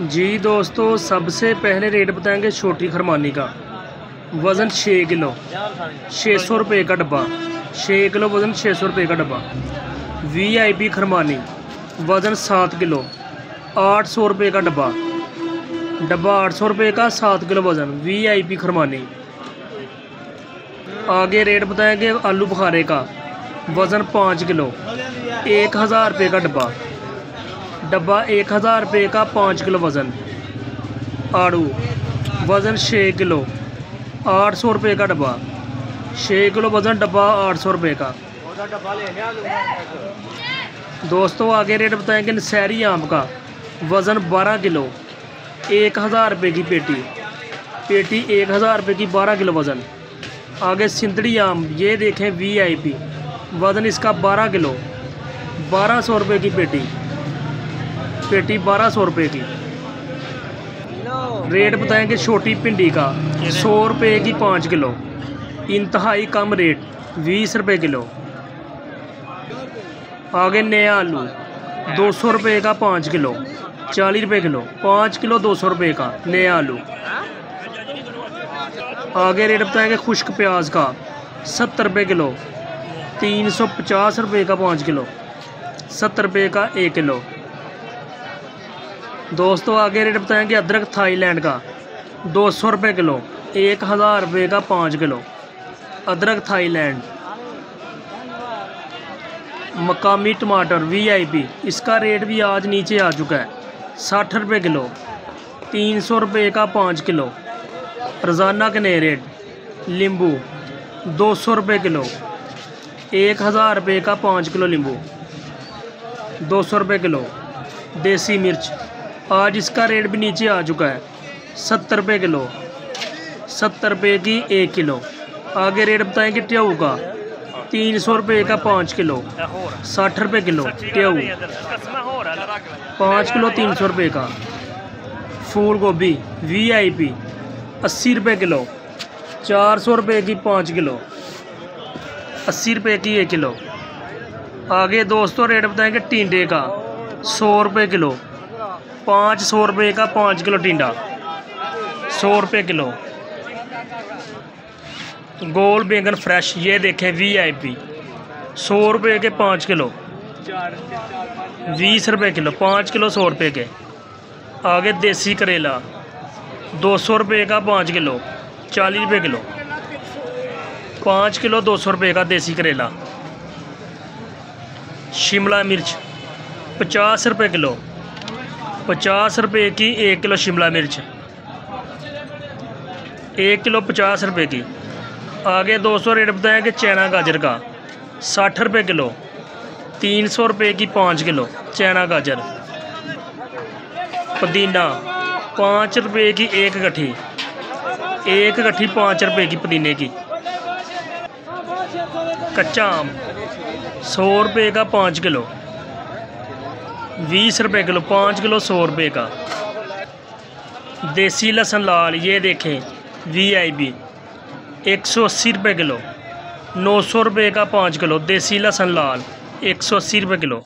जी दोस्तों, सबसे पहले रेट बताएंगे छोटी खरमानी का। वज़न 6 किलो, 600 रुपये का डब्बा। 6 किलो वज़न, 600 रुपये का डब्बा। VIP खरमानी, वज़न 7 किलो, 800 रुपये का डब्बा। डब्बा 800 रुपये का, 7 किलो वज़न। VIP खरमानी। आगे रेट बताएंगे आलू बुखारे का। वज़न 5 किलो, 1000 रुपये का डब्बा। डब्बा 1000 रुपये का, 5 किलो वज़न। आड़ू, वज़न 6 किलो, 800 रुपये का डब्बा। 6 किलो वज़न, डब्बा 800 रुपये का। दोस्तों आगे रेट बताएंगे नशहरी आम का। वज़न 12 किलो, 1000 रुपये की पेटी। पेटी 1000 रुपये की, 12 किलो वज़न। आगे सिंदड़ी आम, ये देखें VIP। वज़न इसका 12 किलो, 1200 रुपये की पेटी। पेटी 1200 रुपये की। रेट बताएंगे छोटी भिंडी का। 100 रुपये की 5 किलो। इंतहाई कम रेट, 20 रुपये किलो। आगे नया आलू, 200 रुपये का 5 किलो, 40 रुपये किलो। 5 किलो 200 रुपये का नया आलू। आगे रेट बताएंगे खुश्क प्याज का। 70 रुपये किलो, 350 रुपये का 5 किलो, 70 रुपये का 1 किलो। दोस्तों आगे रेट बताएंगे अदरक थाईलैंड का। 200 रुपये किलो, 1000 रुपये का 5 किलो अदरक थाईलैंड। मकामी टमाटर VIP, इसका रेट भी आज नीचे आ चुका है। 60 रुपये किलो, 300 रुपये का 5 किलो। रोज़ाना के नए रेट। नींबू 200 रुपये किलो, 1000 रुपये का 5 किलो नींबू, 200 रुपये किलो। देसी मिर्च, आज इसका रेट भी नीचे आ चुका है। 70 रुपये किलो, 70 रुपये की 1 किलो। आगे रेट बताएंगे ट्याऊ का। 300 रुपये का 5 किलो, 60 रुपये किलो ट्याऊ। 5 किलो 300 रुपये का। फूल गोभी VIP, 80 रुपये किलो, 400 रुपये की 5 किलो, 80 रुपये की 1 किलो। आगे दोस्तों रेट बताएंगे टिंडे का। 100 रुपये किलो, 500 रुपये का 5 किलो टिंडा, 100 रुपये किलो। गोल बैंगन फ्रेश, ये देखें VIP, 100 रुपये के 5 किलो, 20 रुपये किलो। 5 किलो 100 रुपये के। आगे देसी करेला, 200 रुपये का 5 किलो, 40 रुपये किलो। 5 किलो 200 रुपये का देसी करेला। शिमला मिर्च 50 रुपये किलो, 50 रुपये की 1 किलो शिमला मिर्च, 1 किलो 50 रुपये की। आगे 200 रेट बताएंगे चैना गाजर का। 60 रुपये किलो, 300 रुपये की 5 किलो चैना गाजर। पुदीना 5 रुपये की 1 गट्ठी, 1 गट्ठी 5 रुपये की पुदीने की। कच्चा आम 100 रुपये का 5 किलो, 20 रुपये किलो। 5 किलो 100 रुपये का। देसी लहसुन लाल, ये देखें VIP, 180 रुपये किलो, 900 रुपये का 5 किलो देसी लहसुन लाल, 180 रुपये किलो।